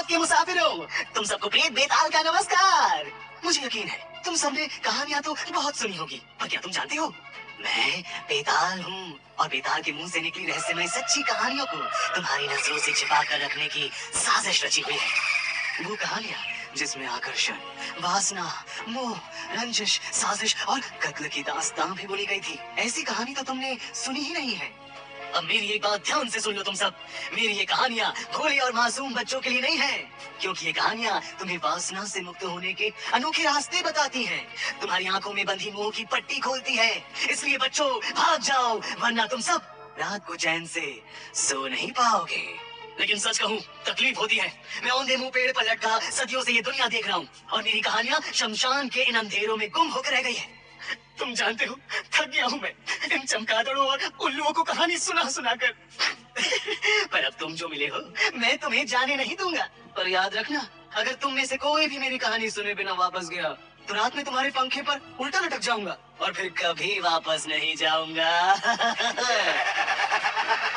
जगत के मुसाफिरों, तुम सबको प्रेत बेताल का नमस्कार। मुझे यकीन है तुम सबने कहानियां तो बहुत सुनी होगी, पर क्या तुम जानते हो मैं बेताल हूँ और बेताल के मुंह से निकली रहस्यमय सच्ची कहानियों को तुम्हारी नजरों से छिपा कर रखने की साजिश रची हुई है। वो कहानियां जिसमें आकर्षण, वासना, मोह, रंजिश, साजिश और कत्ल की दास्तां भी बोली गई थी। ऐसी कहानी तो तुमने सुनी ही नहीं है। अब मेरी एक बात ध्यान से सुन लो तुम सब। मेरी ये कहानियां भोले और मासूम बच्चों के लिए नहीं है, क्योंकि ये कहानियां तुम्हें वासना से मुक्त होने के अनोखे रास्ते बताती हैं, तुम्हारी आंखों में बंधी मोह की पट्टी खोलती है। इसलिए बच्चों भाग जाओ, वरना तुम सब रात को चैन से सो नहीं पाओगे। लेकिन सच कहूँ तकलीफ होती है। मैं औंधे मुंह पेड़ पर लटका सदियों से ये दुनिया देख रहा हूँ और मेरी कहानियां शमशान के इन अंधेरों में गुम होकर रह गई है। तुम जानते हो थक गया हूँ मैं इन चमगादड़ों और उल्लुओं को कहानी सुना सुना कर। पर अब तुम जो मिले हो मैं तुम्हें जाने नहीं दूंगा। पर याद रखना, अगर तुम में से कोई भी मेरी कहानी सुने बिना वापस गया तो रात में तुम्हारे पंखे पर उल्टा लटक जाऊंगा और फिर कभी वापस नहीं जाऊंगा।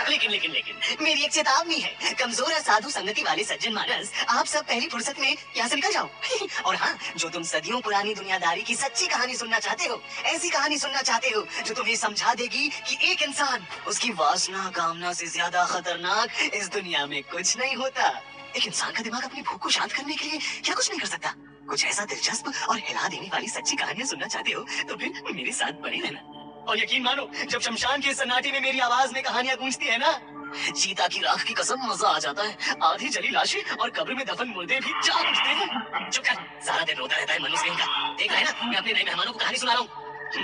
लेकिन मेरी एक चेतावनी है, कमजोर और साधु संगति वाले सज्जन मानस, आप सब पहली फुर्सत में यहाँ से निकल जाओ। और हाँ, जो तुम सदियों पुरानी दुनियादारी की सच्ची कहानी सुनना चाहते हो, ऐसी कहानी सुनना चाहते हो जो तुम्हें समझा देगी कि एक इंसान, उसकी वासना कामना से ज्यादा खतरनाक इस दुनिया में कुछ नहीं होता। एक इंसान का दिमाग अपनी भूख को शांत करने के लिए क्या कुछ नहीं कर सकता। कुछ ऐसा दिलचस्प और हिला देने वाली सच्ची कहानियां सुनना चाहते हो तो फिर मेरे साथ बने रहना। और यकीन मानो, जब शमशान के सन्नाटे में मेरी आवाज में कहानियां गूंजती है ना, चीता की राख की कसम मजा आ जाता है। आधी जली लाशें और कब्र में दफन मुर्दे भी जाग उठते हैं। चुप कर, सारा दिन रोता रहता है मनुष्य सिंह का। देख रहा है ना, मैं अपने नए मेहमानों को कहानी सुना रहा हूँ।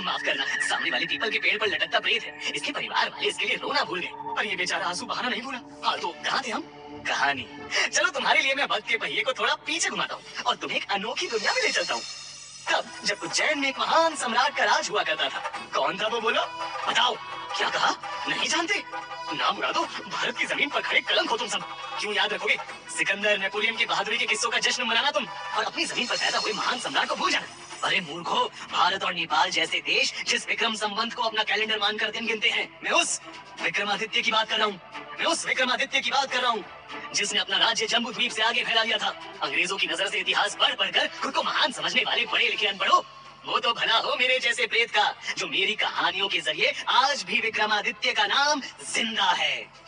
माफ करना, सामने वाले पीपल के पेड़ पर लटकता प्रेत है। इसके परिवार वाले इसके लिए रोना भूल गए, पर ये बेचारा आंसू बहाना नहीं भूला। हाँ तो कहाँ थे हम? कहानी। चलो तुम्हारे लिए मैं वक्त के पहिए को थोड़ा पीछे घुमाता हूँ और तुम्हें एक अनोखी दुनिया में ले चलता हूँ। तब जब उज्जैन में एक महान सम्राट का राज हुआ करता था। कौन था वो बोलो? बताओ। क्या कहा? नहीं जानते? नाम मुरादो, भारत की जमीन पर खड़े कलंक हो तुम सब। क्यों याद रखोगे? सिकंदर, नेपोलियन की बहादुरी के किस्सों का जश्न मनाना तुम, और अपनी जमीन पर पैदा हुए महान सम्राट को भूल जाना। अरे मूर्खो, भारत और नेपाल जैसे देश जिस विक्रम संवत को अपना कैलेंडर मानकर दिन गिनते हैं, मैं उस विक्रमादित्य की बात कर रहा हूँ। मैं उस विक्रमादित्य की बात कर रहा हूँ जिसने अपना राज्य जम्बू द्वीप से आगे फैला लिया था। अंग्रेजों की नजर से इतिहास पढ़ पढ़कर खुद को महान समझने वाले पढ़े लिखे अनपढ़ों, वो तो भला हो मेरे जैसे प्रेत का, जो मेरी कहानियों के जरिए आज भी विक्रमादित्य का नाम जिंदा है।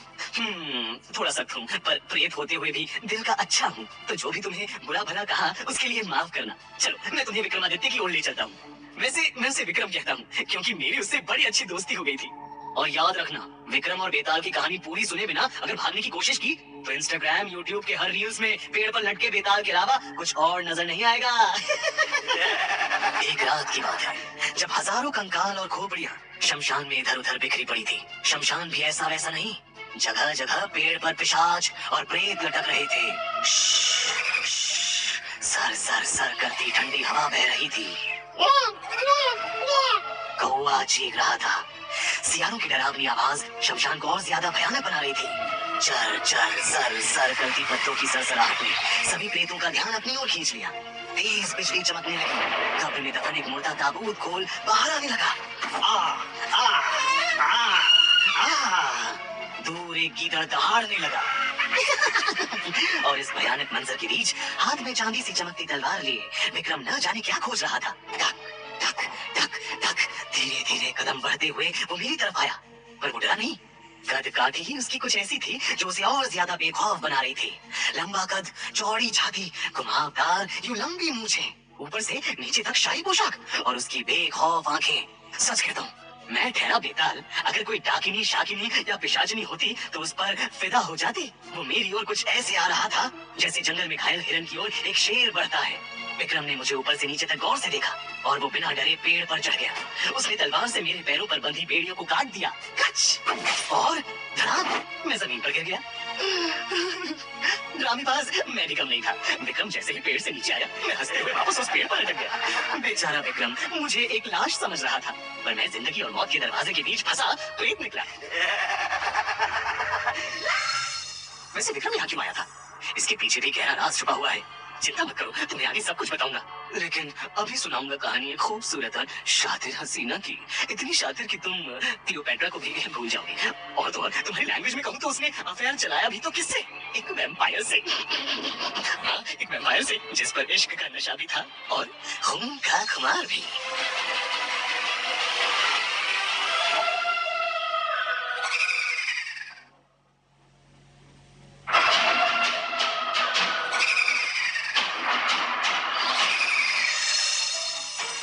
थोड़ा सख्त हूँ, पर प्रेत होते हुए भी दिल का अच्छा हूँ, तो जो भी तुम्हें बुरा भला कहा उसके लिए माफ करना। चलो मैं तुम्हें विक्रमादित्य की ओर ले चलता हूँ। वैसे मैं उसे विक्रम कहता हूँ क्योंकि मेरी उससे बड़ी अच्छी दोस्ती हो गई थी। और याद रखना, विक्रम और बेताल की कहानी पूरी सुने बिना अगर भागने की कोशिश की तो इंस्टाग्राम, यूट्यूब के हर रील्स में पेड़ पर लटके बेताल के अलावा कुछ और नजर नहीं आएगा। एक रात की बात है जब हजारों कंकाल और खोपड़ियां शमशान में इधर उधर बिखरी पड़ी थी। शमशान भी ऐसा वैसा नहीं, जगह जगह पेड़ पर पिशाच और प्रेत लटक रहे थे। सर सर सर करती ठंडी हवा बह रही थी। कौवा चीख रहा था। सियारों की डरावनी आवाज शमशान को और ज्यादा भयानक बना रही थी। चर चर सर सर करती पत्तों की सरसराहट ने सभी प्रेतों का ध्यान अपनी ओर खींच लिया। तेज बिजली चमकने लगी। कब्र में दफन एक मुर्दा ताबूत खोल बाहर आने लगा। आ, आ, आ, आ, दूर एक गीदड़ दहाड़ने लगा। और इस भयानक मंजर के बीच हाथ में चांदी सी चमकती तलवार लिए विक्रम न जाने क्या खोज रहा था। टक टक टक टक, धीरे धीरे कदम बढ़ते हुए वो मेरी तरफ आया, पर वो डरा नहीं। कद काठी ही उसकी कुछ ऐसी थी जो उसे और ज्यादा बेखौफ बना रही थी। लंबा कद, चौड़ी छाती, घुमावदार यूं लंबी मूछें, ऊपर से नीचे तक शाही पोशाक और उसकी बेखौफ आंखें। सच कहता हूँ, मैं ठहरा बेताल अगर कोई डाकिनी, शाकिनी या पिशाचनी होती तो उस पर फिदा हो जाती। वो मेरी ओर कुछ ऐसे आ रहा था जैसे जंगल में घायल हिरन की ओर एक शेर बढ़ता है। विक्रम ने मुझे ऊपर से नीचे तक गौर से देखा और वो बिना डरे पेड़ पर चढ़ गया। उसने तलवार से मेरे पैरों पर बंधी बेड़ियों को काट दिया। कच! और धड़ाम मैं जमीन पर गिर गया। ड्रामेबाज मैं भी कम नहीं था। विक्रम जैसे ही पेड़ से नीचे आया, मैं हंसते हुए वापस उस पेड़ पर लटक गया। बेचारा विक्रम मुझे एक लाश समझ रहा था, पर मैं जिंदगी और मौत के दरवाजे के बीच फंसा प्रेत निकला। वैसे विक्रम यहाँ क्यों आया था? इसके पीछे भी गहरा राज छुपा हुआ है। चिंता मत करो, तुम्हें आगे सब कुछ बताऊंगा। लेकिन अभी सुनाऊंगा कहानी एक खूबसूरत और शातिर हसीना की। इतनी शातिर कि तुम क्लियोपेट्रा को भी भूल जाओगे। और तो और तुम्हारी लैंग्वेज में कहूँ तो उसने अफेयर चलाया भी तो किससे? एक वैम्पायर से। हाँ, एक वैम्पायर से जिस पर इश्क का नशा भी था और खून का खुमार भी।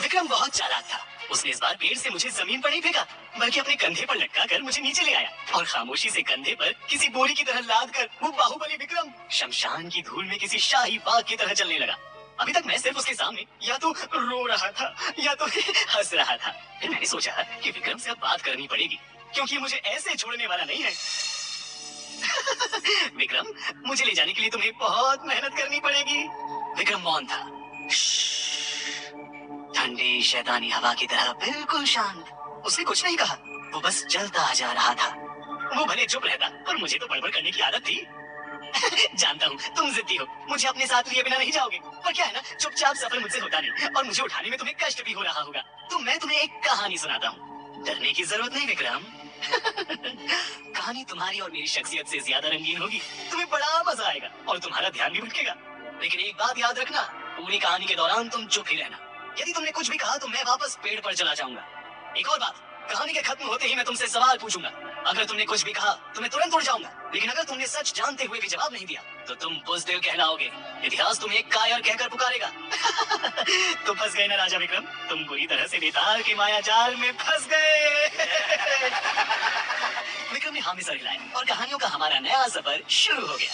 विक्रम बहुत चालाक था। उसने इस बार पेड़ से मुझे जमीन पर नहीं फेंका, बल्कि अपने कंधे पर लटका कर मुझे नीचे ले आया और खामोशी से कंधे पर किसी बोरी की तरह लाद कर वो बाहुबली विक्रम शमशान की धूल में किसी शाही बाग की तरह चलने लगा। अभी तक मैं सिर्फ उसके सामने या तो रो रहा था या तो हंस रहा था। फिर मैंने सोचा कि विक्रम से अब बात करनी पड़ेगी, क्योंकि मुझे ऐसे छोड़ने वाला नहीं है। विक्रम, मुझे ले जाने के लिए तुम्हें बहुत मेहनत करनी पड़ेगी। विक्रम मौन था, ठंडी शैतानी हवा की तरह बिल्कुल शांत। उसने कुछ नहीं कहा, वो बस चलता जा रहा था। वो भले चुप रहता, पर मुझे तो बड़बड़ करने की आदत थी। जानता हूँ तुम जिद्दी हो, मुझे अपने साथ लिए बिना नहीं जाओगे, पर क्या है ना, चुपचाप सफर मुझसे होता नहीं और मुझे उठाने में तुम्हें कष्ट भी हो रहा होगा। तो मैं तुम्हें एक कहानी सुनाता हूँ। डरने की जरूरत नहीं विक्रम। कहानी तुम्हारी और मेरी शख्सियत से ज्यादा रंगीन होगी। तुम्हें बड़ा मजा आएगा और तुम्हारा ध्यान भी भटकेगा। लेकिन एक बात याद रखना, पूरी कहानी के दौरान तुम चुप ही रहना। यदि तुमने कुछ भी कहा तो मैं वापस पेड़ पर चला जाऊंगा। एक और बात, कहानी के खत्म होते ही मैं तुमसे सवाल पूछूंगा। अगर तुमने कुछ भी कहा तो मैं तुरंत उड़ जाऊंगा, लेकिन अगर तुमने सच जानते हुए भी जवाब नहीं दिया तो तुम बुज़दिल कहलाओगे। इतिहास तुम्हें एक कायर कहकर पुकारेगा। तो फंस गए ना राजा विक्रम, तुम बुरी तरह से बेताल के माया जाल में फंस गए। विक्रम ने हामी सर हिलाया और कहानियों का हमारा नया सफर शुरू हो गया।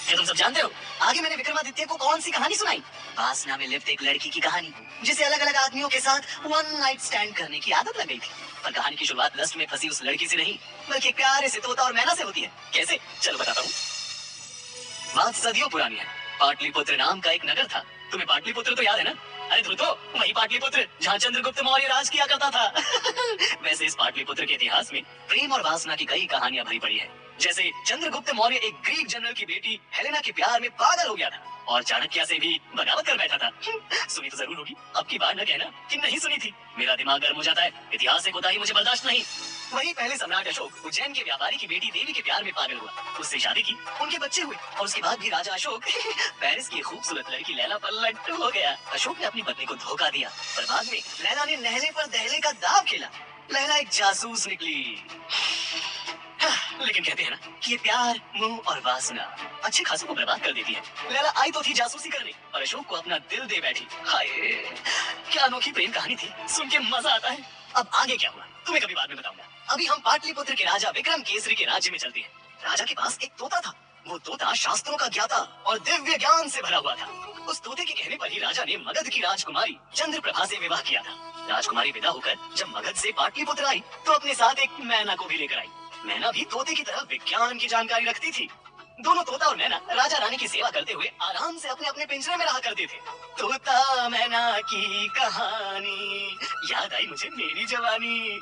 क्या तुम सब जानते हो आगे मैंने विक्रमादित्य को कौन सी कहानी सुनाई? वासना में लिप्त एक लड़की की कहानी, जिसे अलग अलग आदमियों के साथ वन नाइट स्टैंड करने की आदत लग गई थी। पर कहानी की शुरुआत लस्ट में फंसी उस लड़की से नहीं, बल्कि प्यारे से तोता और मैना से होती है। कैसे? चलो बताता हूँ। बात सदियों पुरानी है। पाटलिपुत्र नाम का एक नगर था। तुम्हें पाटलिपुत्र तो याद है ना? अरे ध्रुतो, वही पाटलिपुत्र जहाँ चंद्रगुप्त मौर्य राज किया करता था। वैसे इस पाटलिपुत्र के इतिहास में प्रेम और वासना की कई कहानियां भरी पड़ी है। जैसे चंद्रगुप्त मौर्य एक ग्रीक जनरल की बेटी हेलेना के प्यार में पागल हो गया था और चाणक्य से भी बगावत कर बैठा था। सुनी तो जरूर होगी, अब की बार न कहना कि नहीं सुनी थी। मेरा दिमाग गर्म हो जाता है, इतिहास से कोताही मुझे बर्दाश्त नहीं। वही पहले सम्राट अशोक उज्जैन के व्यापारी की बेटी देवी के प्यार में पागल हुआ, उससे शादी की, उनके बच्चे हुए और उसके बाद भी राजा अशोक पेरिस की खूबसूरत लड़की लैला पर लट्टू हो गया। अशोक ने अपनी पत्नी को धोखा दिया, पर बाद में लैला ने नहले पर दहले का दाव खेला। लैला एक जासूस निकली। लेकिन कहते हैं ना कि ये प्यार, मोह और वासना अच्छे खासों को बर्बाद कर देती है। लैला आई तो थी जासूसी करने और अशोक को अपना दिल दे बैठी। हाय, क्या अनोखी प्रेम कहानी थी, सुन के मजा आता है। अब आगे क्या हुआ तुम्हें कभी बाद में बताऊंगा। अभी हम पाटलिपुत्र के राजा विक्रम केसरी के राज्य में चलते हैं। राजा के पास एक तोता था। वो तोता शास्त्रों का ज्ञाता और दिव्य ज्ञान से भरा हुआ था। उस तोते के कहने पर ही राजा ने मगध की राजकुमारी चंद्रप्रभा से विवाह किया था। राजकुमारी विदा होकर जब मगध से पाटलिपुत्र आई तो अपने साथ एक मैना को भी लेकर आई। मैना भी तोते की तरह विज्ञान की जानकारी रखती थी। दोनों तोता और मैना राजा रानी की सेवा करते हुए आराम से अपने अपने पिंजरे में रहा करते थे। तोता मैना की कहानी, याद आई मुझे मेरी जवानी।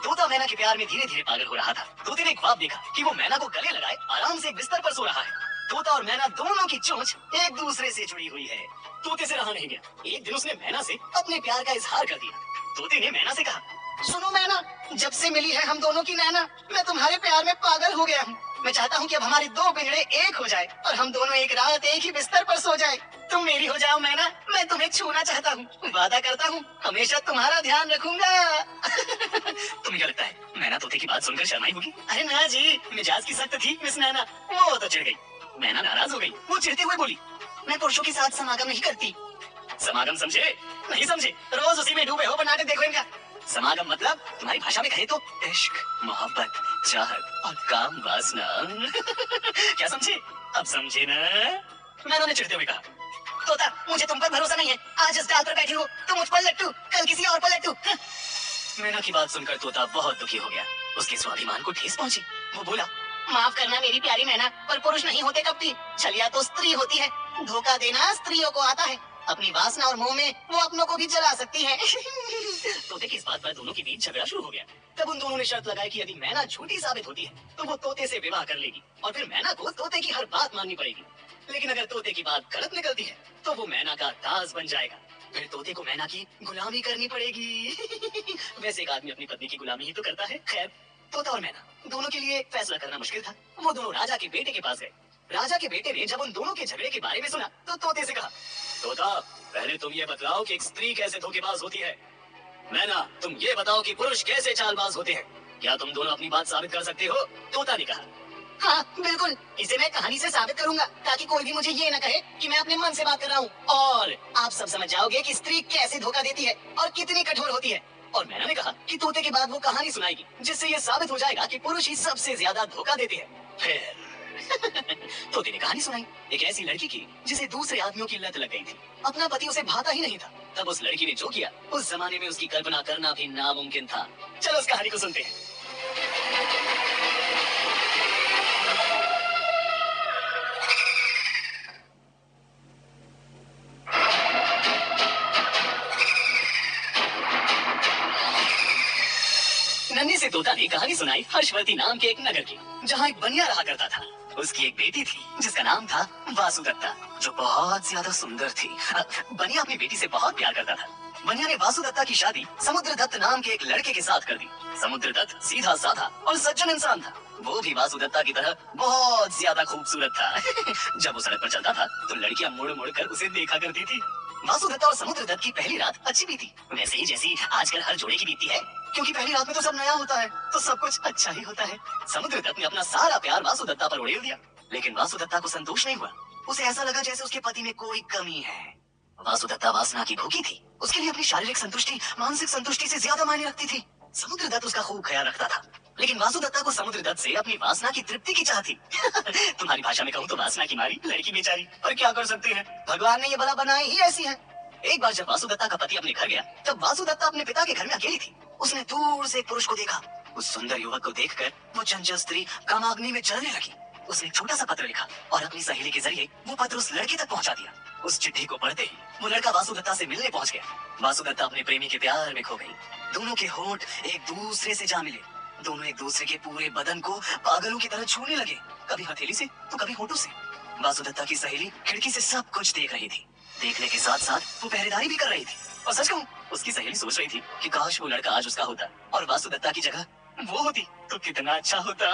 तोता मैना के प्यार में धीरे धीरे पागल हो रहा था। तोते ने ख्वाब देखा कि वो मैना को गले लगाए आराम से एक बिस्तर पर सो रहा है। तोता और मैना दोनों की चोंच एक दूसरे से जुड़ी हुई है। तोते से रहा नहीं गया। एक दिन उसने मैना से अपने प्यार का इजहार कर दिया। तोते ने मैना से कहा, सुनो मैना, जब से मिली है हम दोनों की नैना, मैं तुम्हारे प्यार में पागल हो गया हूँ। मैं चाहता हूँ कि अब हमारे दो पिंजरे एक हो जाए और हम दोनों एक रात एक ही बिस्तर पर सो जाए। तुम मेरी हो जाओ मैना, मैं तुम्हें छूना चाहता हूँ। वादा करता हूँ हमेशा तुम्हारा ध्यान रखूंगा। तुम्हें क्या लगता है मैना तोते की बात सुनकर शर्माई होगी? अरे ना जी, मिजाज की सख्त थी मिस नैना, वो तो चिढ़ गई। मैना नाराज हो गई। वो चिढ़ते हुए बोली, मैं पुरुषों के साथ समागम नहीं करती। समागम समझे? नहीं समझे? रोज उसी में डूबे हो, पर नाटक देखो इनका। समागम मतलब तुम्हारी भाषा में कहे तो इश्क, मोहब्बत, चाहत और काम वासना। क्या समझे? अब समझे ना? मैंने चिढ़ते हुए कहा, तोता मुझे तुम पर भरोसा नहीं है। आज इस डाल पर बैठी हो तो मुझ पर लट्टू, कल किसी और पर लट्टू। मैना की बात सुनकर तोता बहुत दुखी हो गया। उसके स्वाभिमान को ठेस पहुंची। वो बोला, माफ करना मेरी प्यारी मैना, पर पुरुष नहीं होते कब भी। छलिया तो स्त्री होती है। धोखा देना स्त्रियों को आता है। अपनी वासना और मोह में वो अपनों को भी जला सकती है। तोते की इस बात पर दोनों के बीच झगड़ा शुरू हो गया। तब उन दोनों ने शर्त लगाई कि यदि मैना झूठी साबित होती है तो वो तोते से विवाह कर लेगी और फिर मैना को तोते की हर बात माननी पड़ेगी। लेकिन अगर तोते की बात गलत निकलती है तो वो मैना का दास बन जाएगा। फिर तोते को मैना की गुलामी करनी पड़ेगी। वैसे एक आदमी अपनी पत्नी की गुलामी ही तो करता है। खैर, तोता और मैना दोनों के लिए फैसला करना मुश्किल था। वो दोनों राजा के बेटे के पास गए। राजा के बेटे ने जब उन दोनों के झगड़े के बारे में सुना तो तोते से कहा, तोता, पहले तुम ये बतलाओ कि एक स्त्री कैसे धोखेबाज होती है। मैना, तुम ये बताओ कि पुरुष कैसे चालबाज होते हैं। क्या तुम दोनों अपनी बात साबित कर सकते हो? तोता ने कहा, हाँ बिल्कुल, इसे मैं कहानी से साबित करूंगा ताकि कोई भी मुझे ये न कहे कि मैं अपने मन से बात कर रहा हूँ। और आप सब समझ जाओगे कि स्त्री कैसे धोखा देती है और कितनी कठोर होती है। और मैना ने कहा कि तोते के बाद वो कहानी सुनाएगी जिससे ये साबित हो जाएगा कि पुरुष ही सबसे ज्यादा धोखा देते हैं। फिर तोते ने कहानी सुनाई एक ऐसी लड़की की जिसे दूसरे आदमियों की लत लग गई थी। अपना पति उसे भाता ही नहीं था। तब उस लड़की ने जो किया उस जमाने में उसकी कल्पना करना भी नामुमकिन था। चलो उस कहानी को सुनते हैं। नन्ही से तोता ने कहानी सुनाई हर्षवती नाम के एक नगर की, जहाँ एक बनिया रहा करता था। उसकी एक बेटी थी जिसका नाम था वासुदत्ता, जो बहुत ज्यादा सुंदर थी। बनिया अपनी बेटी से बहुत प्यार करता था। बनिया ने वासुदत्ता की शादी समुद्रदत्त नाम के एक लड़के के साथ कर दी। समुद्रदत्त सीधा साधा और सज्जन इंसान था। वो भी वासुदत्ता की तरह बहुत ज्यादा खूबसूरत था। जब वो सड़क पर चलता था तो लड़कियां मुड़ मुड़ कर उसे देखा करती थी। वासुदत्ता और समुद्रदत्त की पहली रात अच्छी बीती, वैसे ही जैसी आजकल हर जोड़े की बीती है, क्योंकि पहली रात में तो सब नया होता है तो सब कुछ अच्छा ही होता है। समुद्रदत्त ने अपना सारा प्यार वासुदत्ता पर उड़ेल दिया, लेकिन वासुदत्ता को संतोष नहीं हुआ। उसे ऐसा लगा जैसे उसके पति में कोई कमी है। वासुदत्ता वासना की भूखी थी। उसके लिए अपनी शारीरिक संतुष्टि मानसिक संतुष्टि से ज्यादा मायने रखती थी। समुद्रदत्त उसका खूब ख्याल रखता था, लेकिन वासुदत्ता को समुद्रदत्त से अपनी वासना की तृप्ति की चाह थी। तुम्हारी भाषा में कहूँ तो वासना की मारी लड़की बेचारी, पर क्या कर सकते हैं, भगवान ने ये भला बनाई ही ऐसी है। एक बार जब वासुदत्ता का पति अपने घर गया तब वासुदत्ता अपने पिता के घर में अकेली थी। उसने दूर से एक पुरुष को देखा। उस सुंदर युवक को देखकर वो चंचल स्त्री कामाग्नि में जलने लगी। उसने एक छोटा सा पत्र लिखा और अपनी सहेली के जरिए वो पत्र उस लड़के तक पहुंचा दिया। उस चिट्ठी को पढ़ते ही वो लड़का वासुदत्ता से मिलने पहुंच गया। वासुदत्ता अपने प्रेमी के प्यार में खो गई। दोनों के होंठ एक दूसरे से जा मिले। दोनों एक दूसरे के पूरे बदन को पागलों की तरह छूने लगे, कभी हथेली से तो कभी होठों से। वासुदत्ता की सहेली खिड़की से सब कुछ देख रही थी। देखने के साथ साथ वो पहरेदारी भी कर रही थी। और सच कहूं, उसकी सहेली सोच रही थी कि काश वो लड़का आज उसका होता और वासुदत्ता की जगह वो होती तो कितना अच्छा होता।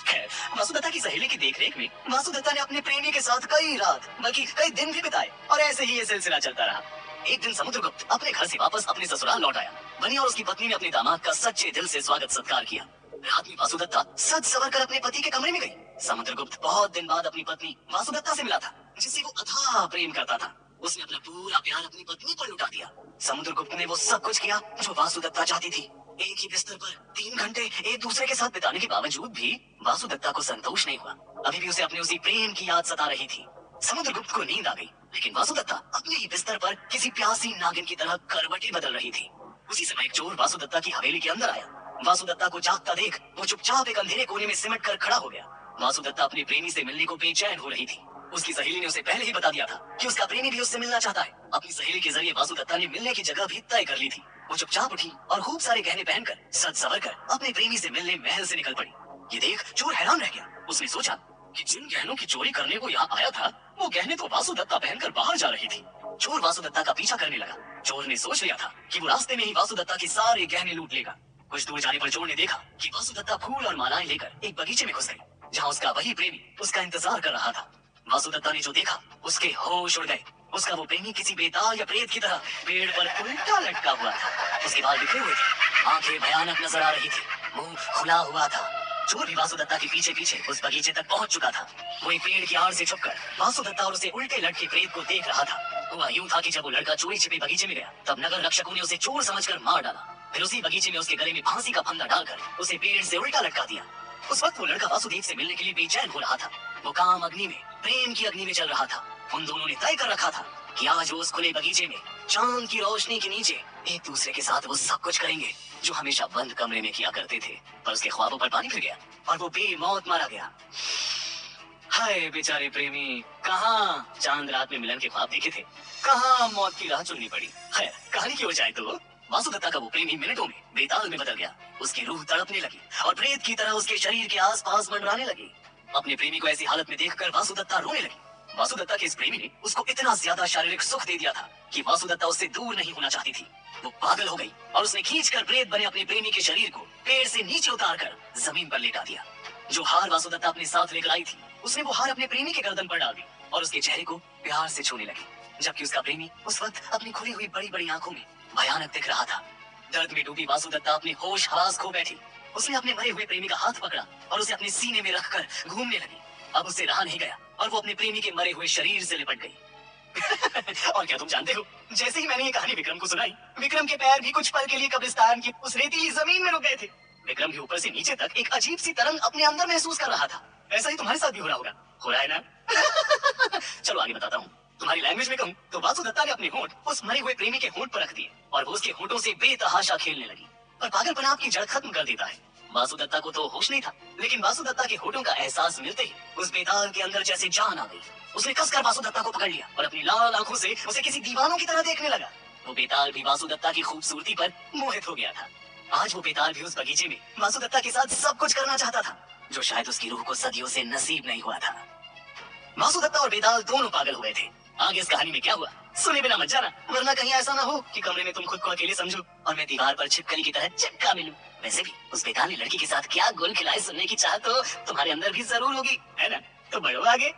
खैर, वासुदत्ता की सहेली की देखरेख में वासुदत्ता ने अपने प्रेमी के साथ कई रात बल्कि कई दिन भी बिताए और ऐसे ही ये सिलसिला चलता रहा। एक दिन समुद्रगुप्त अपने घर से वापस अपने ससुराल लौट आया। बनिया और उसकी पत्नी ने अपने दामाद का सच्चे दिल से स्वागत सत्कार किया। रात में वासुदत्ता सज सवर कर अपने पति के कमरे में गई। समुद्रगुप्त बहुत दिन बाद अपनी पत्नी वासुदत्ता से मिला था, जिससे वो अथाह प्रेम करता था। उसने अपना पूरा प्यार अपनी पत्नी पर लुटा दिया। समुद्रगुप्त ने वो सब कुछ किया जो वासुदत्ता चाहती थी। एक ही बिस्तर पर 3 घंटे एक दूसरे के साथ बिताने के बावजूद भी वासुदत्ता को संतोष नहीं हुआ। अभी भी उसे अपने उसी प्रेम की याद सता रही थी। समुद्रगुप्त को नींद आ गई, लेकिन वासुदत्ता अपने ही बिस्तर पर किसी प्यासी नागिन की तरह करवटें बदल रही थी। उसी समय एक चोर वासुदत्ता की हवेली के अंदर आया। वासुदत्ता को जागता देख वो चुपचाप एक अंधेरे कोने में सिमट कर खड़ा हो गया। वासुदत्ता अपने प्रेमी से मिलने को बेचैन हो रही थी। उसकी सहेली ने उसे पहले ही बता दिया था कि उसका प्रेमी भी उससे मिलना चाहता है। अपनी सहेली के जरिए वासुदत्ता ने मिलने की जगह भी तय कर ली थी। वो चुपचाप उठी और खूब सारे गहने पहनकर सज सवर कर अपने प्रेमी से मिलने महल से निकल पड़ी। ये देख चोर हैरान रह गया। उसने सोचा कि जिन गहनों की चोरी करने को यहाँ आया था वो गहने तो वासुदत्ता पहनकर बाहर जा रही थी। चोर वासुदत्ता का पीछा करने लगा। चोर ने सोच लिया था कि वो रास्ते में ही वासुदत्ता के सारे गहने लूट लेगा। कुछ दूर जाने पर चोर ने देखा कि वासुदत्ता फूल और मालाएं लेकर एक बगीचे में घुस गई, जहाँ उसका वही प्रेमी उसका इंतजार कर रहा था। वासुदत्ता ने जो देखा उसके होश उड़ गए। उसका वो प्रेमी किसी बेताल या प्रेत की तरह पेड़ पर उल्टा लटका हुआ था। उसके बाल बिखरे हुए थे, आंखें भयानक नजर आ रही थी, मुंह खुला हुआ था। चोर भी वासुदत्ता के पीछे पीछे उस बगीचे तक पहुंच चुका था। वो एक पेड़ की आड़ से छुपकर वासुदत्ता और उसे उल्टे लटके प्रेत को देख रहा था। हुआ यूं था कि जब वो लड़का चोरी छिपे बगीचे में गया तब नगर रक्षकों ने उसे चोर समझकर मार डाला। फिर उसी बगीचे में उसके गले में फांसी का फंदा डालकर उसे पेड़ से उल्टा लटका दिया। उस वक्त वो लड़का वासुदेव से मिलने के लिए बेचैन हो रहा था। वो काम अग्नि में प्रेम की अग्नि में चल रहा था। उन दोनों ने तय कर रखा था कि आज वो उस खुले बगीचे में चांद की रोशनी के नीचे एक दूसरे के साथ वो सब कुछ करेंगे जो हमेशा बंद कमरे में किया करते थे। पर उसके ख्वाबों पर पानी फिर गया और वो बेमौत मारा गया। हाय बेचारे प्रेमी, कहाँ चांद रात में मिलन के ख्वाब देखे थे, कहाँ मौत की राह चुननी पड़ी। खैर, कहानी की हो जाए तो वासुदत्ता का वो प्रेमी मिनटों में बेताल में बदल गया। उसकी रूह तड़पने लगी और प्रेत की तरह उसके शरीर के आसपास मंडराने लगी। अपने प्रेमी को ऐसी हालत में देखकर वासुदत्ता रोने लगी। वासुदत्ता के इस प्रेमी ने उसको इतना ज्यादा शारीरिक सुख दे दिया था कि वासुदत्ता उससे दूर नहीं होना चाहती थी। वो पागल हो गई और उसने खींचकर प्रेत बने अपने प्रेमी के शरीर को पेड़ से नीचे उतारकर जमीन पर लेटा दिया। जो हार वासुदत्ता अपने साथ लेकर आई थी, उसने वो हार अपने प्रेमी के गर्दन पर डाल दी और उसके चेहरे को प्यार से छूने लगी, जबकि उसका प्रेमी उस वक्त अपनी खुली हुई बड़ी बड़ी आंखों में भयानक दिख रहा था। दर्द में डूबी वासुदत्ता अपने होश हवास खो बैठी। उसने अपने मरे हुए प्रेमी का हाथ पकड़ा और उसे अपने सीने में रखकर घूमने लगी। अब उससे रहा नहीं गया और वो अपने प्रेमी के मरे हुए शरीर से लिपट गई। और क्या तुम जानते हो, जैसे ही मैंने ये कहानी विक्रम को सुनाई, विक्रम के पैर भी कुछ पल के लिए कब्रिस्तान की उस रेतीली जमीन में रुक गए थे। विक्रम भी ऊपर से नीचे तक एक अजीब सी तरंग अपने अंदर महसूस कर रहा था। ऐसा ही तुम्हारे साथ भी हो रहा होगा, हो रहा है ना? चलो आगे बताता हूँ। तुम्हारी लैंग्वेज में कहूँ तो वासुदत्ता ने अपने होंठ उस मरे हुए प्रेमी के होंठ पर रख दिए और वो उसके होंठों से बेतहाशा खेलने लगी। पर पागलपना आपकी जड़ खत्म कर देता है। वासुदत्ता को तो होश नहीं था, लेकिन वासुदत्ता के होठों का एहसास मिलते ही उस बेताल के अंदर जैसे जान आ गई। उसने कसकर वासुदत्ता को पकड़ लिया और अपनी लाल आंखों से उसे किसी दीवानों की तरह देखने लगा। वो बेताल भी वासुदत्ता की खूबसूरती पर मोहित हो गया था। आज वो बेताल भी उस बगीचे में वासुदत्ता के साथ सब कुछ करना चाहता था, जो शायद उसकी रूह को सदियों से नसीब नहीं हुआ था। वासुदत्ता और बेताल दोनों पागल हुए थे। आगे इस कहानी में क्या हुआ सुने बिना मत जाना, वरना कहीं ऐसा ना हो कि कमरे में तुम खुद को अकेले समझो और मैं दीवार पर छिपकली की तरह चिपका मिलूं। वैसे भी उस बेताली लड़की के साथ क्या गुल खिलाए सुनने की चाह तो तुम्हारे अंदर भी जरूर होगी, है ना? तो बढ़ो आगे।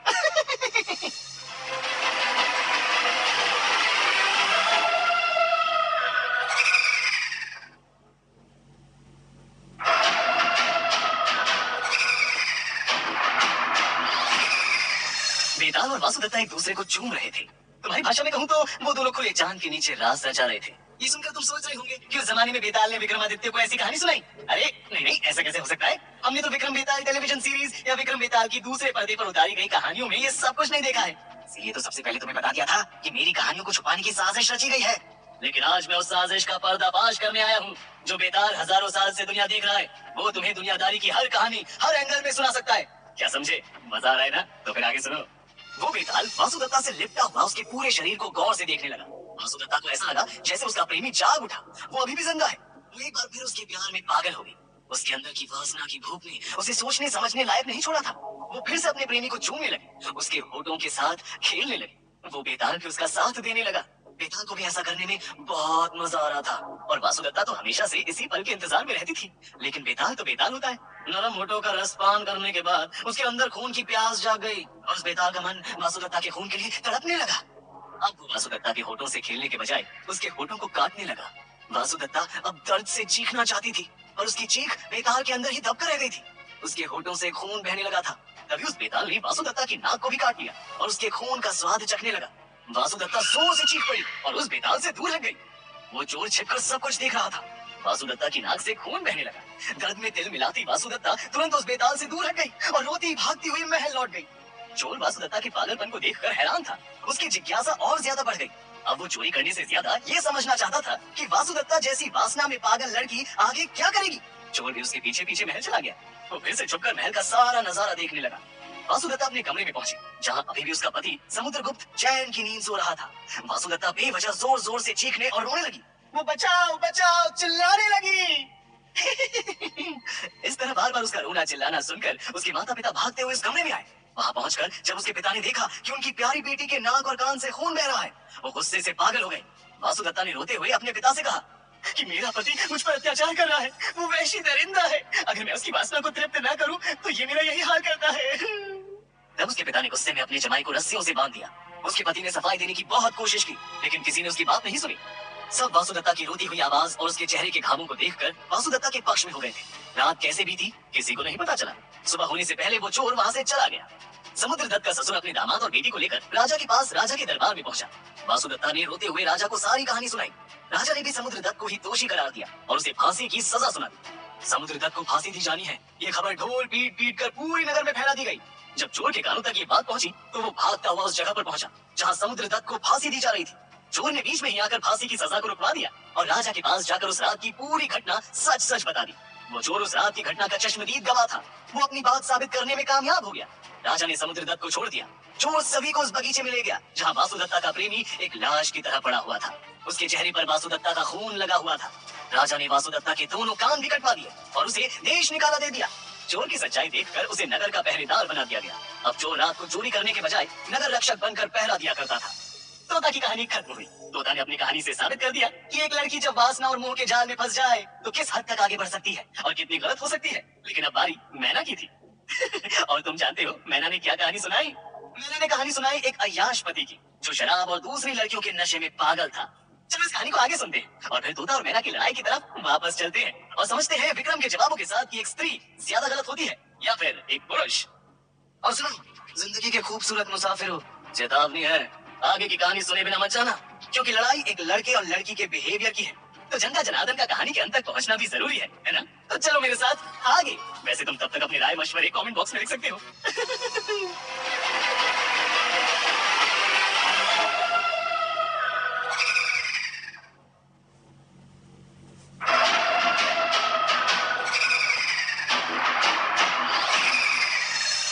बेताल और वासुदत्ता एक दूसरे को चूम रहे थे। तुम्हारी भाषा में कहूँ तो वो दोनों खुले चांद के नीचे राज रचा रहे थे। ये सुनकर तुम सोच रहे होंगे कि उस जमाने में बेताल ने विक्रमादित्य को ऐसी कहानी सुनाई। अरे नहीं नहीं, ऐसा कैसे हो सकता है? हमने तो विक्रम बेताल टेलीविजन सीरीज या विक्रम बेताल की दूसरे पर्दे पर उतारी गई कहानियों में ये सब कुछ नहीं देखा है। इसलिए तो सबसे पहले तुम्हें बता दिया था कि मेरी कहानियों को छुपाने की साजिश रची गई है। लेकिन आज मैं उस साजिश का पर्दाफाश करने आया हूँ। जो बेताल हजारों साल से दुनिया देख रहा है, वो तुम्हें दुनियादारी की हर कहानी हर एंगल में सुना सकता है। क्या समझे? मजा आ रहा है ना? तो फिर आगे सुनो। वो बेताल वासुदत्ता से लिपटा हुआ उसके पूरे शरीर को गौर से देखने लगा। वासुदत्ता को ऐसा लगा जैसे उसका प्रेमी जाग उठा, वो अभी भी जिंदा है। वो एक बार फिर उसके प्यार में पागल हो गई। उसके अंदर की वासना की भूख ने उसे सोचने समझने लायक नहीं छोड़ा था। वो फिर से अपने प्रेमी को चूमने लगी, उसके होठों के साथ खेलने लगी। वो बेताल भी उसका साथ देने लगा। बेताल को भी ऐसा करने में बहुत मजा आ रहा था और वासुदत्ता तो हमेशा से इसी पल के इंतजार में रहती थी। लेकिन बेताल तो बेताल होता है। नरम होठों का रस पान करने के बाद उसके अंदर खून की प्यास जाग गई और उस बेताल का मन वासुदत्ता के खून के लिए तड़पने लगा। अब वो वासुदत्ता के होठों से खेलने के बजाय उसके होठों को काटने लगा। वासुदत्ता अब दर्द से चीखना चाहती थी और उसकी चीख बेताल के अंदर ही दबकर रह गई थी। उसके होठों से खून बहने लगा था। तभी उस बेताल ने वासुदत्ता की नाक को भी काट लिया और उसके खून का स्वाद चखने लगा। वासुदत्ता जोर से चीख पड़ी और उस बेताल से दूर हट गई। वो चोर छिपकर सब कुछ देख रहा था। वासुदत्ता की नाक से खून बहने लगा। दर्द में तिल मिलाती वासुदत्ता तुरंत उस बेताल से दूर हट गई और रोती भागती हुई महल लौट गई। चोर वासुदत्ता के पागलपन को देखकर हैरान था। उसकी जिज्ञासा और ज्यादा बढ़ गई। अब वो चोरी करने से ज्यादा ये समझना चाहता था कि वासुदत्ता जैसी वासना में पागल लड़की आगे क्या करेगी। चोर भी उसके पीछे पीछे महल चला गया। वो फिर से छुपकर महल का सारा नजारा देखने लगा। वासुदत्ता अपने कमरे में पहुंची, जहां अभी भी उसका पति समुद्रगुप्त चैन की नींद सो रहा था। वासुदत्ता बेवजह जोर जोर से चीखने और रोने लगी। वो बचाओ बचाओ चिल्लाने लगी। इस तरह बार बार उसका रोना चिल्लाना सुनकर उसके माता पिता भागते हुए इस कमरे में आए। वहां पहुंचकर जब उसके पिता ने देखा कि उनकी प्यारी बेटी के नाक और कान से खून बह रहा है, वो गुस्से से पागल हो गए। वासुदत्ता ने रोते हुए अपने पिता से कहा कि मेरा पति मुझ पर अत्याचार कर रहा है, वो वैशी दरिंदा है। अगर मैं उसकी वासना को तृप्त न करूं तो ये मेरा यही हाल करता है। तब उसके पिता ने गुस्से में अपने जमाई को रस्सियों से बांध दिया। उसके पति ने सफाई देने की बहुत कोशिश की, लेकिन किसी ने उसकी बात नहीं सुनी। सब वासुदत्ता की रोती हुई आवाज और उसके चेहरे के घावों को देखकर वासुदत्ता के पक्ष में हो गए थे। रात कैसे बीती किसी को नहीं पता चला। सुबह होने से पहले वो चोर वहां से चला गया। समुद्रदत्त का ससुर अपने दामाद और बेटी को लेकर राजा के पास राजा के दरबार में पहुंचा। वासुदत्ता ने रोते हुए राजा को सारी कहानी सुनाई। राजा ने भी समुद्रदत्त को ही दोषी करार दिया और उसे फांसी की सजा सुना दी। समुद्रदत्त को फांसी दी जानी है, ये खबर ढोल पीट पीट कर पूरी नगर में फैला दी गई। जब चोर के कानों तक ये बात पहुंची तो वो भागता हुआ उस जगह पर पहुंचा जहां समुद्रदत्त को फांसी दी जा रही थी। चोर ने बीच में ही आकर फांसी की सजा को रुकवा दिया और राजा के पास जाकर उस रात की पूरी घटना सच सच बता दी। वो चोर उस रात की घटना का चश्मदीद गवाह था। वो अपनी बात साबित करने में कामयाब हो गया। राजा ने समुद्रदत्त को छोड़ दिया। चोर सभी को उस बगीचे में ले गया जहां वासुदत्ता का प्रेमी एक लाश की तरह पड़ा हुआ था। उसके चेहरे पर वासुदत्ता का खून लगा हुआ था। राजा ने वासुदत्ता के दोनों कान भी कटवा दिए और उसे देश निकाला दे दिया। चोर की सच्चाई देखकर उसे नगर का पहरेदार बना दिया गया। अब चोर रात को चोरी करने के बजाय नगर रक्षक बनकर पहरा दिया करता था। तोता की कहानी खत्म हुई। तोता ने अपनी कहानी से साबित कर दिया कि एक लड़की जब वासना और मोह के जाल में फंस जाए तो किस हद तक आगे बढ़ सकती है और कितनी गलत हो सकती है। लेकिन अब बारी मैना की थी। और तुम जानते हो मैना ने क्या कहानी सुनाई? मैना ने कहानी सुनाई एक अय्याश पति की जो शराब और दूसरी लड़कियों के नशे में पागल था। चलो इस कहानी को आगे सुनते हैं और फिर तोता और मैना की लड़ाई की तरफ वापस चलते हैं और समझते हैं विक्रम के जवाबों के साथ कि एक स्त्री ज्यादा गलत होती है या फिर एक पुरुष। और सुनो, जिंदगी के खूबसूरत मुसाफिरों, चेतावनी है, आगे की कहानी सुने बिना मत जाना, क्योंकि लड़ाई एक लड़के और लड़की के बिहेवियर की है। तो जनता जनार्दन का कहानी के अंत तक पहुंचना भी जरूरी है ना? तो चलो मेरे साथ आगे। वैसे तुम तब तक अपनी राय मशवरे कमेंट बॉक्स में लिख सकते हो।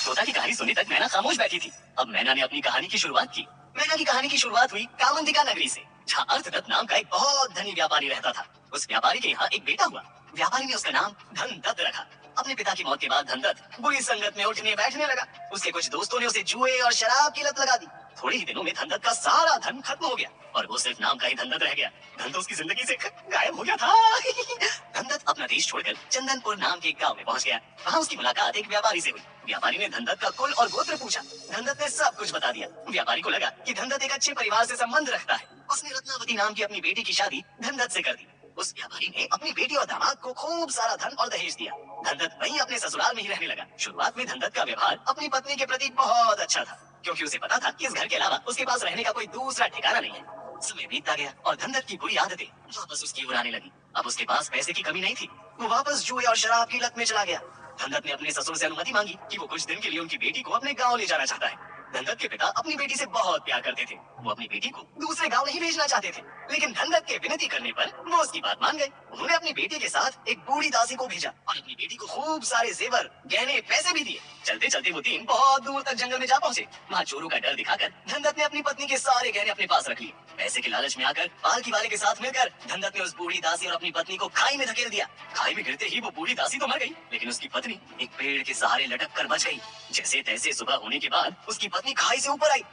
तोता की कहानी सुनने तक मैना खामोश बैठी थी। अब मैना ने अपनी कहानी की शुरुआत की। मैना की कहानी की शुरुआत हुई कामंतिका नगरी से, जहाँ अर्थदत्त नाम का एक बहुत धनी व्यापारी रहता था। उस व्यापारी के यहाँ एक बेटा हुआ। व्यापारी ने उसका नाम धनदत्त रखा। अपने पिता की मौत के बाद धनदत्त बुरी संगत में उठने बैठने लगा। उसके कुछ दोस्तों ने उसे जुए और शराब की लत लगा दी। थोड़े ही दिनों में धनदत्त का सारा धन खत्म हो गया और वो सिर्फ नाम का ही धनदत्त रह गया। धन तो उसकी जिंदगी से गायब हो गया था। धनदत्त अपना देश छोड़कर चंदनपुर नाम के एक गांव में पहुंच गया। वहाँ उसकी मुलाकात एक व्यापारी से हुई। व्यापारी ने धनदत्त का कुल और गोत्र पूछा। धनदत्त ने सब कुछ बता दिया। व्यापारी को लगा कि धनदत्त एक अच्छे परिवार से संबंध रखता है। उसने रत्नावती नाम की अपनी बेटी की शादी धनदत्त से कर दी। उस व्यापारी ने अपनी बेटी और दामाद को खूब सारा धन और दहेज दिया। धनदत्त वहीं अपने ससुराल में ही रहने लगा। शुरुआत में धनदत्त का व्यवहार अपनी पत्नी के प्रति बहुत अच्छा था, क्योंकि उसे पता था कि इस घर के अलावा उसके पास रहने का कोई दूसरा ठिकाना नहीं है। समय बीतता गया और धनदत्त की बुरी आदतें वापस उसकी ओर आने लगी। अब उसके पास पैसे की कमी नहीं थी। वो वापस जुए और शराब की लत में चला गया। धनदत्त ने अपने ससुर से अनुमति मांगी कि वो कुछ दिन के लिए उनकी बेटी को अपने गांव ले जाना चाहता है। धनदत्त के पिता अपनी बेटी से बहुत प्यार करते थे। वो अपनी बेटी को दूसरे गांव नहीं भेजना चाहते थे, लेकिन धनदत्त के विनती करने पर वो उसकी बात मान गए। उन्होंने अपनी बेटी के साथ एक बूढ़ी दासी को भेजा और अपनी बेटी को खूब सारे जेवर, गहने, पैसे भी दिए। चलते चलते वो तीन बहुत दूर तक जंगल में जा पहुंचे। वहाँ चोरों का डर दिखाकर धनदत्त ने अपनी पत्नी के सारे गहने अपने पास रख लिए। पैसे के लालच में आकर पालकी वाले के साथ मिलकर धनदत्त ने उस बूढ़ी दासी और अपनी पत्नी को खाई में धकेल दिया। खाई में गिरते ही वो बूढ़ी दासी तो मर गई, लेकिन उसकी पत्नी एक पेड़ के सहारे लटक कर बच गई। जैसे तैसे सुबह होने के बाद उसकी पत्नी खाई से ऊपर आई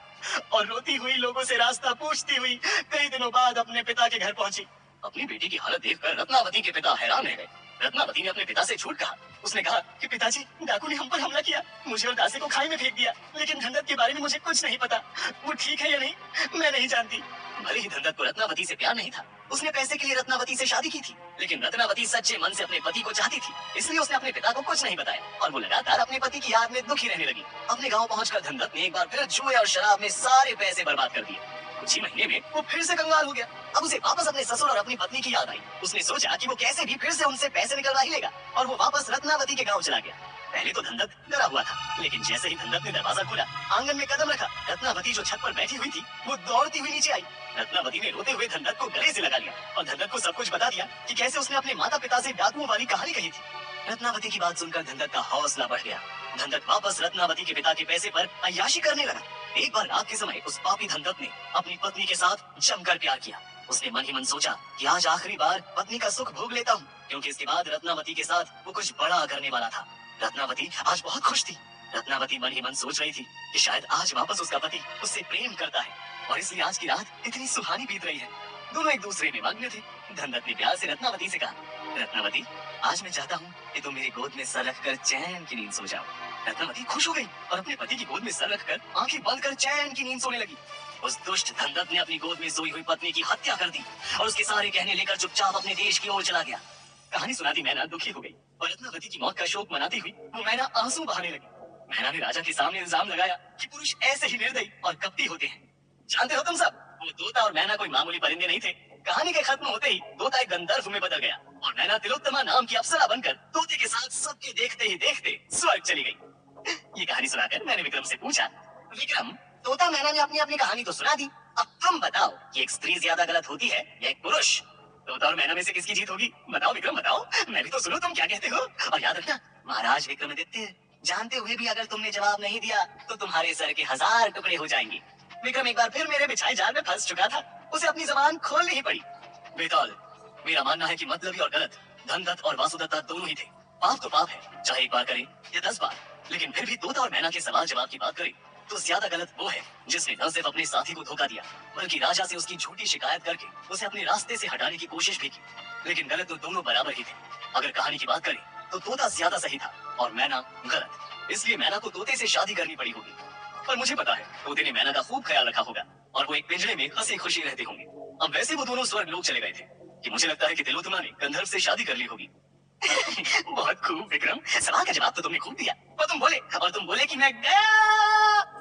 और रोती हुई लोगों से रास्ता पूछती हुई कई दिनों बाद अपने पिता के घर पहुंची। अपनी बेटी की हालत देखकर रत्नावती के पिता हैरान रह गए। रत्नावती ने अपने पिता से झूठ कहा। उसने कहा कि पिताजी, डाकू ने हम पर हमला किया, मुझे और दासी को खाई में फेंक दिया, लेकिन धनदत्त के बारे में मुझे कुछ नहीं पता। वो ठीक है या नहीं मैं नहीं जानती। भले ही धनदत्त को रत्नावती से प्यार नहीं था, उसने पैसे के लिए रत्नावती से शादी की थी, लेकिन रत्नावती सच्चे मन से अपने पति को चाहती थी, इसलिए उसने अपने पिता को कुछ नहीं बताया और वो लगातार अपने पति की याद में दुखी रहने लगी। अपने गाँव पहुंचकर धनदत्त ने एक बार फिर जुए और शराब में सारे पैसे बर्बाद कर दिए। कुछ ही महीने में वो फिर से कंगाल हो गया। अब उसे वापस अपने ससुर और अपनी पत्नी की याद आई। उसने सोचा कि वो कैसे भी फिर से उनसे पैसे निकलवा ही लेगा और वो वापस रत्नावती के गांव चला गया। पहले तो धनदत्त डरा हुआ था, लेकिन जैसे ही धनदत्त ने दरवाजा खोला, आंगन में कदम रखा, रत्नावती जो छत पर बैठी हुई थी वो दौड़ती हुई नीचे आई। रत्नावती ने रोते हुए धनदत्त को गले से लगा लिया और धनदत्त को सब कुछ बता दिया कि कैसे उसने अपने माता पिता से डाकुओं वाली कहानी कही थी। रत्नावती की बात सुनकर धनदत्त का हौसला बढ़ गया। धनदत्त वापस रत्नावती के पिता के पैसे पर अय्याशी करने लगा। एक बार रात के समय उस पापी धनदत्त ने अपनी पत्नी के साथ जमकर प्यार किया। उसने मन ही मन सोचा कि आज आखिरी बार पत्नी का सुख भोग लेता हूँ, क्योंकि इसके बाद रत्नावती के साथ वो कुछ बड़ा करने वाला था। रत्नावती आज बहुत खुश थी। रत्नावती मन ही मन सोच रही थी कि शायद आज वापस उसका पति उससे प्रेम करता है और इसलिए आज की रात इतनी सुहानी बीत रही है। दोनों एक दूसरे में मग्न थे। धनदत्त ने प्यार से रत्नावती से कहा, रत्नावती, आज मैं चाहता हूँ कि तुम मेरी गोद में सर रखकर चैन की नींद सो जाओ। रत्नावती खुश हो गई और अपने पति की गोद में सर रखकर आंखें बंद कर चैन की नींद सोने लगी। उस दुष्ट धनदत्त ने अपनी गोद में सोई हुई पत्नी की हत्या कर दी और उसके सारे गहने लेकर चुपचाप अपने देश की ओर चला गया। कहानी सुनाती मैना दुखी हो गई और रत्नावती की मौत का शोक मनाती हुई वो मैना आंसू बहाने लगी। मैना ने राजा के सामने इल्जाम लगाया कि पुरुष ऐसे ही निर्दयी और कपटी होते हैं। जानते हो तुम सब, वो तोता और मैना कोई मामूली परिंदे नहीं थे। कहानी के खत्म होते ही तोता एक गंधर्व में बदल गया और मैना तिलोत्तमा नाम की अप्सरा बनकर तोते के साथ सबके देखते ही देखते स्वर्ग चली गई। ये कहानी सुनाकर मैंने विक्रम से पूछा, विक्रम, तोता मैना ने अपनी अपनी कहानी तो सुना दी, अब तुम बताओ कि एक स्त्री ज्यादा गलत होती है या एक पुरुष? तोता और मैना में से किसकी जीत होगी? बताओ विक्रम, बताओ, मैं भी तो सुनूं तुम क्या कहते हो। और याद रखना, महाराज विक्रमादित्य, जानते हुए भी अगर तुमने जवाब नहीं दिया तो तुम्हारे सर के 1000 टुकड़े हो जाएंगे। विक्रम एक बार फिर मेरे बिछाए जाल में फंस चुका था, उसे अपनी जबान खोलनी ही पड़ी। बेताल, मेरा मानना है कि मतलबी और गलत धनदत्त और वासुदत्ता दोनों ही थे पाप तो पाप है, चाहे एक बार करें या 10 बार। लेकिन फिर भी तोता और मैना के सवाल जवाब की बात करें तो ज्यादा गलत वो है जिसने न सिर्फ अपने साथी को धोखा दिया बल्कि राजा से उसकी झूठी शिकायत करके उसे अपने रास्ते से हटाने की कोशिश भी की। लेकिन गलत तो दोनों बराबर ही थे। अगर कहानी की बात करें तो तोता ज्यादा सही था और मैना गलत। इसलिए मैना को तोते से शादी करनी पड़ी होगी। पर मुझे पता है तोते ने मैना का खूब ख्याल रखा होगा और वो एक पिंजरे में हंसी खुशी रहते होंगे। अब वैसे वो दोनों स्वर्ग लोग चले गए थे कि मुझे लगता है कि तिलोत्तमा ने गंधर्व से शादी कर ली होगी। बहुत खूब विक्रम, सवाल का जवाब तो तुमने खूब दिया। और तुम बोले कि मैं गया,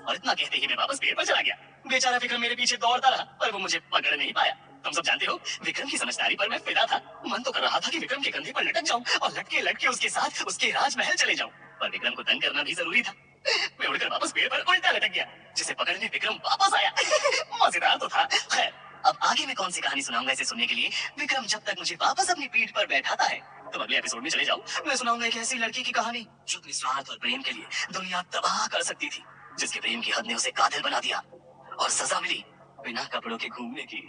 और इतना कहते ही मैं वापस पेड़ पर चला गया। बेचारा विक्रम मेरे पीछे दौड़ता रहा पर वो मुझे पकड़ नहीं पाया। तुम सब जानते हो विक्रम की समझदारी पर मैं फिदा था। मन तो कर रहा था कि विक्रम के कंधे पर लटक जाऊं और लटके लटके उसके साथ उसके राजमहल चले जाऊं, पर विक्रम को तंग करना भी जरूरी था। मैं उड़कर वापस पेड़ पर उल्टा लटक गया, जिसे पकड़ने विक्रम वापस आया। मजेदार तो था। खैर, अब आगे मैं कौन सी कहानी सुनाऊंगा इसे सुनने के लिए विक्रम जब तक मुझे वापस अपनी पीठ पर बैठाता है। तो अगले एपिसोड में चले जाओ, मैं सुनाऊंगा एक ऐसी लड़की की कहानी जो अपने स्वार्थ और प्रेम के लिए दुनिया तबाह कर सकती थी, जिसके प्रेम की हद ने उसे कातिल बना दिया और सजा मिली बिना कपड़ों के घूमने की।